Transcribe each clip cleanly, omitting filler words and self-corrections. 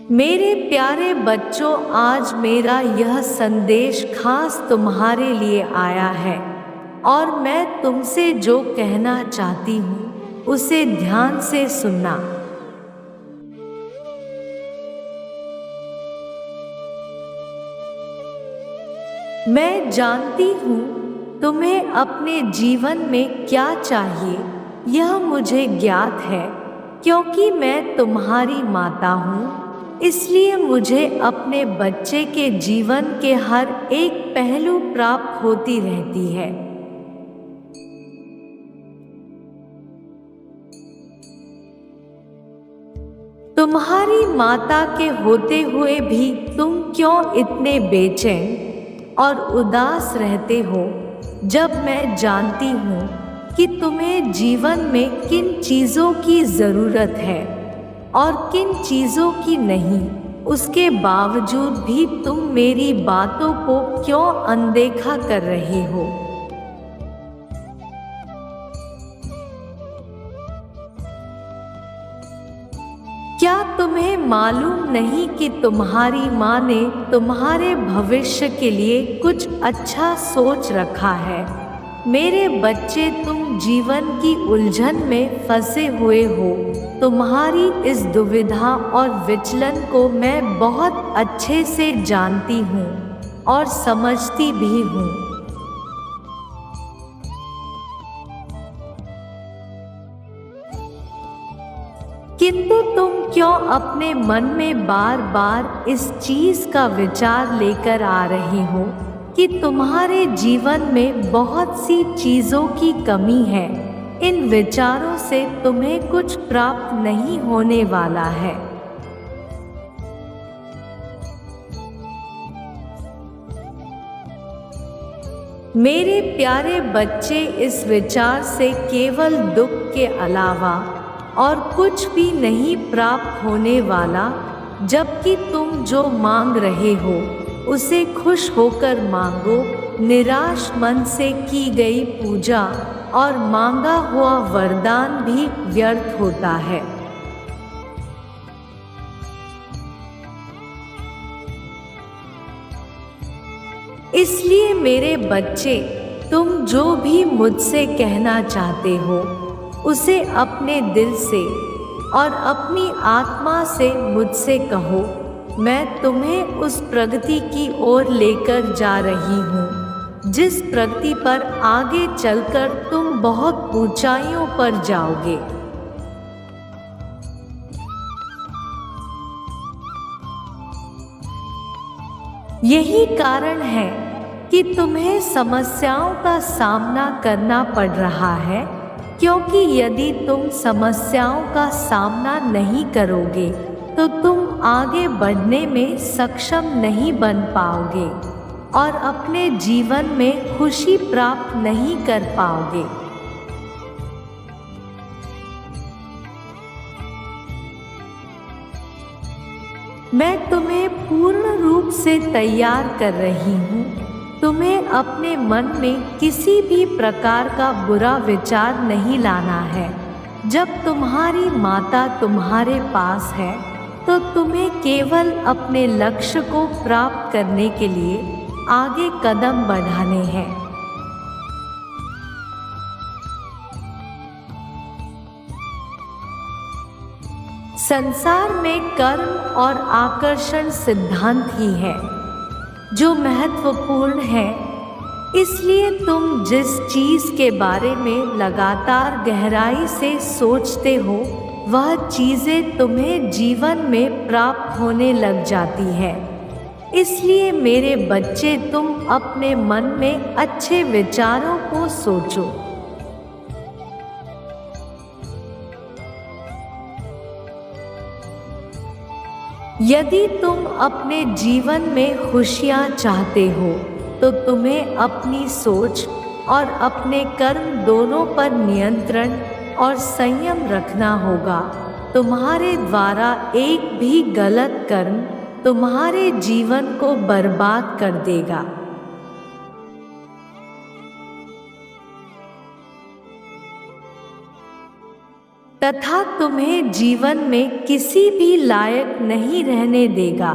मेरे प्यारे बच्चों, आज मेरा यह संदेश खास तुम्हारे लिए आया है और मैं तुमसे जो कहना चाहती हूँ उसे ध्यान से सुनना। मैं जानती हूँ तुम्हें अपने जीवन में क्या चाहिए, यह मुझे ज्ञात है क्योंकि मैं तुम्हारी माता हूँ। इसलिए मुझे अपने बच्चे के जीवन के हर एक पहलू प्राप्त होती रहती है। तुम्हारी माता के होते हुए भी तुम क्यों इतने बेचैन और उदास रहते हो, जब मैं जानती हूँ कि तुम्हें जीवन में किन चीज़ों की ज़रूरत है और किन चीज़ों की नहीं। उसके बावजूद भी तुम मेरी बातों को क्यों अनदेखा कर रहे हो? क्या तुम्हें मालूम नहीं कि तुम्हारी माँ ने तुम्हारे भविष्य के लिए कुछ अच्छा सोच रखा है? मेरे बच्चे, तुम जीवन की उलझन में फंसे हुए हो। तुम्हारी इस दुविधा और विचलन को मैं बहुत अच्छे से जानती हूँ और समझती भी हूँ। किंतु तुम क्यों अपने मन में बार बार इस चीज का विचार लेकर आ रहे हो कि तुम्हारे जीवन में बहुत सी चीजों की कमी है? इन विचारों से तुम्हें कुछ प्राप्त नहीं होने वाला है। मेरे प्यारे बच्चे, इस विचार से केवल दुख के अलावा और कुछ भी नहीं प्राप्त होने वाला। जबकि तुम जो मांग रहे हो उसे खुश होकर मांगो। निराश मन से की गई पूजा और मांगा हुआ वरदान भी व्यर्थ होता है। इसलिए मेरे बच्चे, तुम जो भी मुझसे कहना चाहते हो उसे अपने दिल से और अपनी आत्मा से मुझसे कहो। मैं तुम्हें उस प्रगति की ओर लेकर जा रही हूँ जिस प्रगति पर आगे चलकर तुम बहुत ऊंचाइयों पर जाओगे। यही कारण है कि तुम्हें समस्याओं का सामना करना पड़ रहा है, क्योंकि यदि तुम समस्याओं का सामना नहीं करोगे तो तुम आगे बढ़ने में सक्षम नहीं बन पाओगे और अपने जीवन में खुशी प्राप्त नहीं कर पाओगे। मैं तुम्हें पूर्ण रूप से तैयार कर रही हूँ। तुम्हें अपने मन में किसी भी प्रकार का बुरा विचार नहीं लाना है। जब तुम्हारी माता तुम्हारे पास है तो तुम्हें केवल अपने लक्ष्य को प्राप्त करने के लिए आगे कदम बढ़ाने हैं। संसार में कर्म और आकर्षण सिद्धांत ही है जो महत्वपूर्ण है। इसलिए तुम जिस चीज के बारे में लगातार गहराई से सोचते हो वह चीजें तुम्हें जीवन में प्राप्त होने लग जाती है। इसलिए मेरे बच्चे, तुम अपने मन में अच्छे विचारों को सोचो। यदि तुम अपने जीवन में खुशियाँ चाहते हो तो तुम्हें अपनी सोच और अपने कर्म दोनों पर नियंत्रण और संयम रखना होगा। तुम्हारे द्वारा एक भी गलत कर्म तुम्हारे जीवन को बर्बाद कर देगा। तथा तुम्हें जीवन में किसी भी लायक नहीं रहने देगा।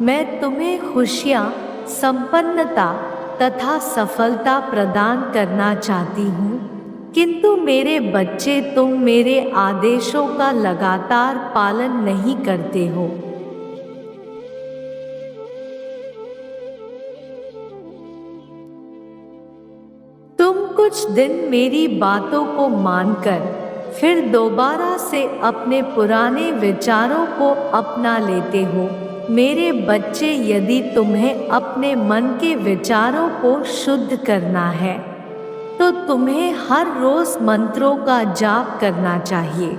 मैं तुम्हें खुशियाँ, संपन्नता तथा सफलता प्रदान करना चाहती हूँ, किंतु मेरे बच्चे तुम मेरे आदेशों का लगातार पालन नहीं करते हो। तुम कुछ दिन मेरी बातों को मानकर फिर दोबारा से अपने पुराने विचारों को अपना लेते हो। मेरे बच्चे, यदि तुम्हें अपने मन के विचारों को शुद्ध करना है तो तुम्हें हर रोज मंत्रों का जाप करना चाहिए।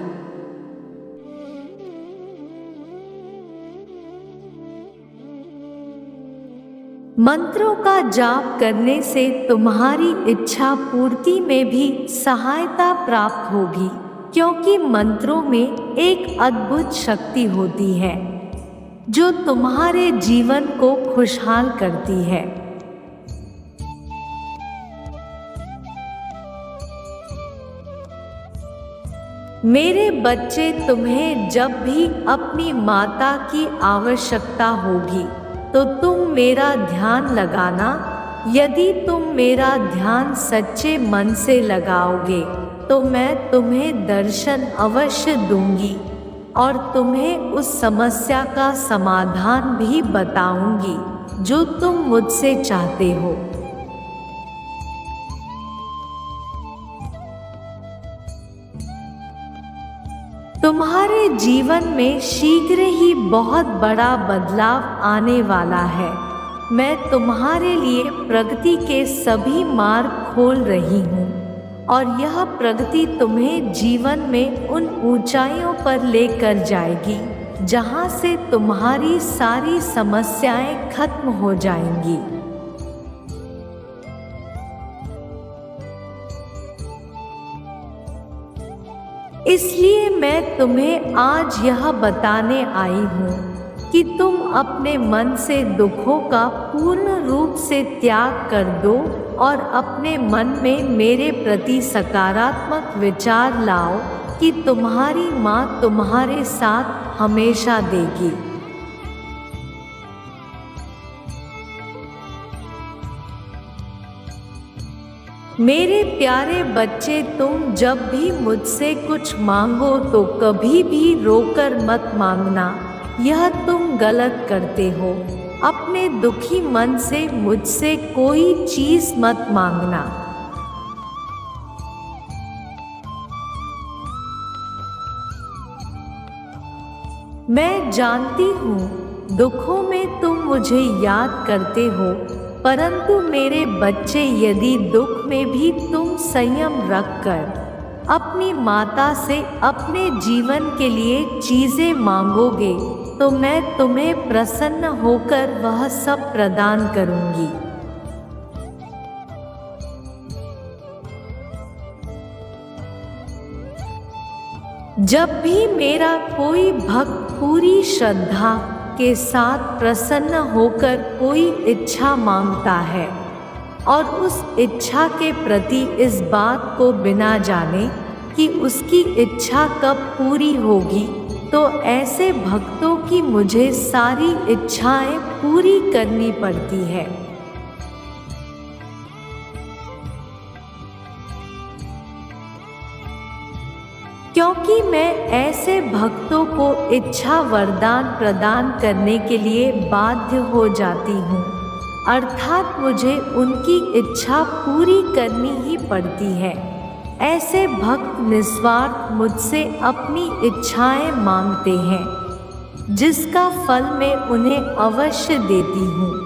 मंत्रों का जाप करने से तुम्हारी इच्छा पूर्ति में भी सहायता प्राप्त होगी, क्योंकि मंत्रों में एक अद्भुत शक्ति होती है जो तुम्हारे जीवन को खुशहाल करती है। मेरे बच्चे, तुम्हें जब भी अपनी माता की आवश्यकता होगी तो तुम मेरा ध्यान लगाना। यदि तुम मेरा ध्यान सच्चे मन से लगाओगे तो मैं तुम्हें दर्शन अवश्य दूंगी और तुम्हें उस समस्या का समाधान भी बताऊंगी जो तुम मुझसे चाहते हो। तुम्हारे जीवन में शीघ्र ही बहुत बड़ा बदलाव आने वाला है। मैं तुम्हारे लिए प्रगति के सभी मार्ग खोल रही हूँ और यह प्रगति तुम्हें जीवन में उन ऊंचाइयों पर लेकर जाएगी जहाँ से तुम्हारी सारी समस्याएं खत्म हो जाएंगी। इसलिए मैं तुम्हें आज यह बताने आई हूँ कि तुम अपने मन से दुखों का पूर्ण रूप से त्याग कर दो और अपने मन में मेरे प्रति सकारात्मक विचार लाओ कि तुम्हारी माँ तुम्हारे साथ हमेशा देगी। मेरे प्यारे बच्चे, तुम जब भी मुझसे कुछ मांगो तो कभी भी रोकर मत मांगना, यह तुम गलत करते हो। अपने दुखी मन से मुझसे कोई चीज मत मांगना। मैं जानती हूँ दुखों में तुम मुझे याद करते हो, परंतु मेरे बच्चे, यदि दुख में भी तुम संयम रखकर अपनी माता से अपने जीवन के लिए चीजें मांगोगे तो मैं तुम्हें प्रसन्न होकर वह सब प्रदान करूंगी। जब भी मेरा कोई भक्त पूरी श्रद्धा के साथ प्रसन्न होकर कोई इच्छा मांगता है और उस इच्छा के प्रति इस बात को बिना जाने कि उसकी इच्छा कब पूरी होगी, तो ऐसे भक्तों की मुझे सारी इच्छाएं पूरी करनी पड़ती है। क्योंकि मैं ऐसे भक्तों को इच्छा वरदान प्रदान करने के लिए बाध्य हो जाती हूँ, अर्थात मुझे उनकी इच्छा पूरी करनी ही पड़ती है। ऐसे भक्त निस्वार्थ मुझसे अपनी इच्छाएं मांगते हैं, जिसका फल मैं उन्हें अवश्य देती हूँ।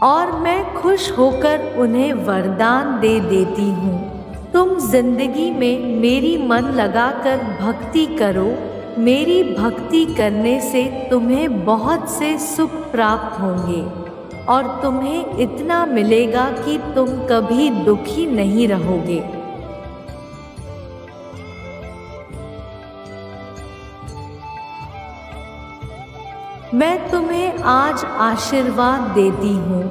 और मैं खुश होकर उन्हें वरदान दे देती हूँ। तुम जिंदगी में मेरी मन लगाकर भक्ति करो। मेरी भक्ति करने से तुम्हें बहुत से सुख प्राप्त होंगे और तुम्हें इतना मिलेगा कि तुम कभी दुखी नहीं रहोगे। मैं तुम्हें आज आशीर्वाद देती हूँ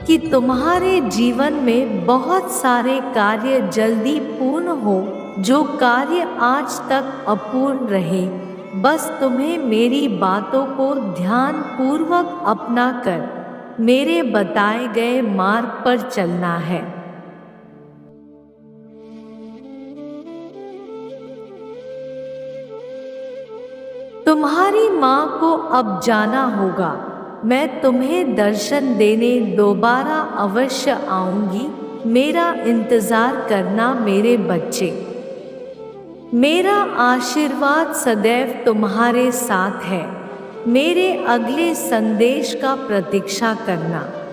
कि तुम्हारे जीवन में बहुत सारे कार्य जल्दी पूर्ण हो। जो कार्य आज तक अपूर्ण रहे, बस तुम्हें मेरी बातों को ध्यान पूर्वक अपना कर मेरे बताए गए मार्ग पर चलना है। तुम्हारी माँ को अब जाना होगा। मैं तुम्हें दर्शन देने दोबारा अवश्य आऊंगी। मेरा इंतजार करना मेरे बच्चे। मेरा आशीर्वाद सदैव तुम्हारे साथ है। मेरे अगले संदेश का प्रतीक्षा करना।